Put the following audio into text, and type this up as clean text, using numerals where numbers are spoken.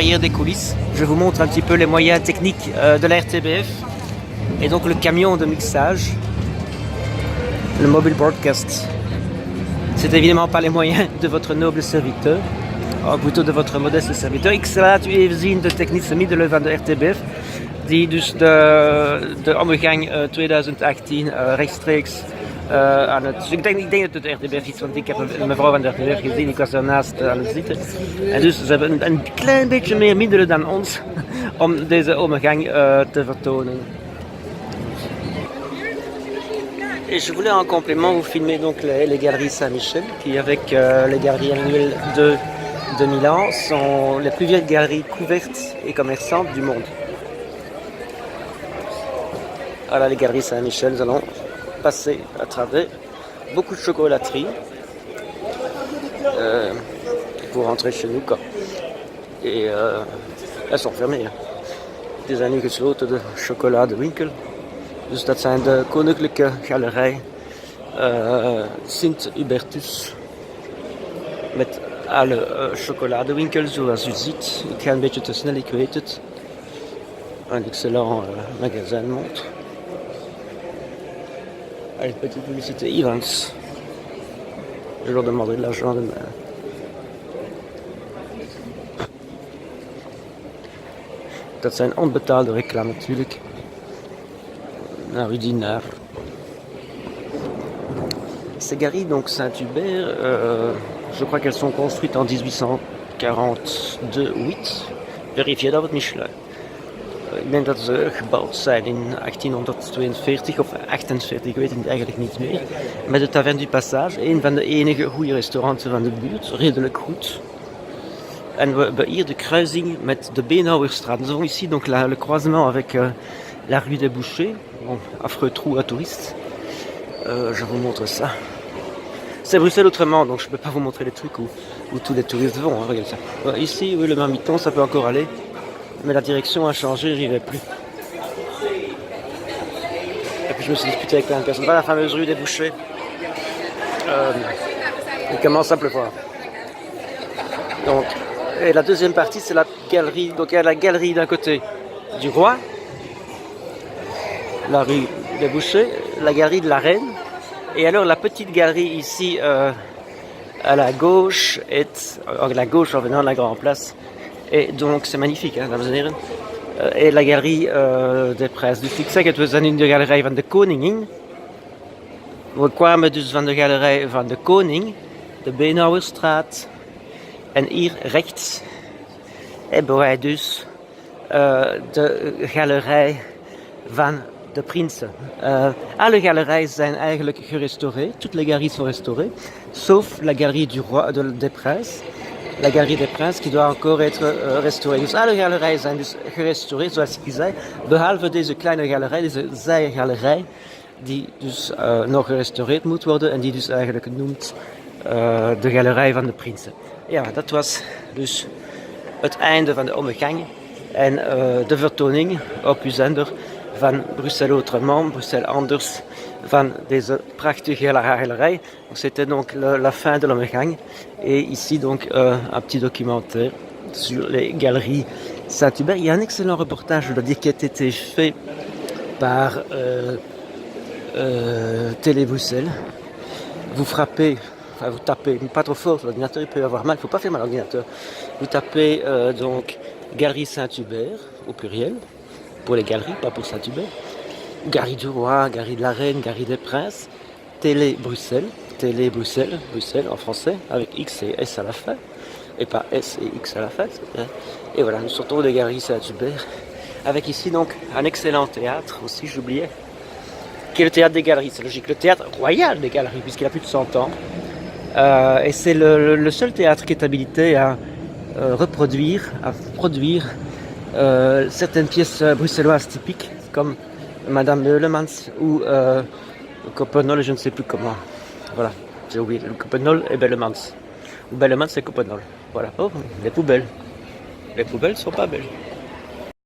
Derrière des coulisses, je vous montre un petit peu les moyens techniques de la RTBF. Et donc le camion de mixage, le mobile broadcast. C'est évidemment pas les moyens de votre noble serviteur, of plutôt de votre modeste serviteur. Ik laat u even zien de technische middelen van de RTBF, die dus de ommegang 2018 rechtstreeks aan het... Ik denk dat het de RTBF is, want ik heb een mevrouw van de RTBF gezien, ik was ernaast aan het zitten. En dus ze hebben een klein beetje meer middelen dan ons om deze ommegang te vertonen. Et je voulais en complément vous filmer donc les galeries Saint-Michel, qui avec les galeries annuelles de Milan sont les plus vieilles galeries couvertes et commerçantes du monde. Voilà les galeries Saint-Michel, nous allons passer à travers beaucoup de chocolateries pour rentrer chez nous quoi. Et elles sont fermées. Dit zijn nu gesloten, de chocoladewinkel. Dus dat zijn de koninklijke galerij Sint-Hubertus. Met alle chocoladewinkels zoals u ziet. Ik ga een beetje te snel, ik weet het. Un excellent magasin montre. Allez, petite publicité Evans. Je leur demanderai de l'argent demain. Dat zijn onbetaalde reclame natuurlijk. Naar rue Dinard. Ces galeries, donc Saint-Hubert, je crois qu'elles sont construites en 1842-8. Verifiez dat met Michelin. Ik denk dat ze gebouwd zijn in 1842 of 48, ik weet het eigenlijk niet meer. Met de Taverne du Passage, een van de enige goede restaurants van de buurt, redelijk goed. En we hebben hier de kruising met de Benauwerstraat. Nous avons ici donc le croisement avec la rue des Bouchers. Bon, affreux trou à touristes. Je vous montre ça. C'est Bruxelles autrement, donc je ne peux pas vous montrer les trucs où tous les touristes vont. Hein, regardez ça. Ici, oui, le marmiton, ça peut encore aller. Mais la direction a changé, j'y vais plus. Et puis je me suis disputé avec plein de personnes. Voilà la fameuse rue des Bouchers. Il commence à pleuvoir. Donc, et la deuxième partie, c'est la galerie. Donc il y a la galerie d'un côté du roi, la rue des Bouchers, la galerie de la Reine, et alors la petite galerie ici à la gauche est la gauche en venant de la Grande Place, et donc c'est magnifique, hein, dames en heren. Et la galerie des Prijs. Dus ik zeg het, we zijn in de galerij van de koningin. We kwamen dus van de galerij van de koning, de Benauwerstraat, en hier rechts hebben wij dus de galerij van de prinsen. Alle galeries zijn eigenlijk gerestaureerd. Toutes les galeries sont restaurées. Sauf la galerie du roi, des princes. La galerie des princes qui doit encore être restaurée. Dus alle galeries zijn dus gerestaureerd, zoals ik zei. Behalve deze kleine galerij, deze zijgalerij. Die dus nog gerestaureerd moet worden. En die dus eigenlijk noemt de galerij van de prinsen. Ja, dat was dus het einde van de ommegang. En de vertoning op uw zender van Bruxelles autrement, Bruxelles anders, van deze prachtige galerij. C'était donc la fin de l'ommegang. Et ici donc un petit documentaire sur les galeries Saint-Hubert. Il y a un excellent reportage, je dois dire, qui a été fait par Télé Bruxelles. Vous frappez, enfin vous tapez, pas trop fort, l'ordinateur il peut avoir mal, il ne faut pas faire mal à l'ordinateur. Vous tapez donc Galerie Saint-Hubert au pluriel, pour les galeries, pas pour Saint-Hubert. Galerie du Roi, Galerie de la Reine, Galerie des Princes, Télé Bruxelles en français, avec X et S à la fin, et pas S et X à la fin. Et voilà, nous sortons de Galerie Saint-Hubert, avec ici donc un excellent théâtre aussi, j'oubliais, qui est le théâtre des galeries, c'est logique, le théâtre royal des galeries, puisqu'il a plus de 100 ans. Et c'est le seul théâtre qui est habilité à produire certaines pièces bruxelloises typiques, comme Madame Bellemans ou Coppenol, je ne sais plus comment. Voilà, j'ai oublié, Coppenol et Bellemans. Ou Bellemans et Coppenol. Voilà, oh, les poubelles. Les poubelles sont pas belles.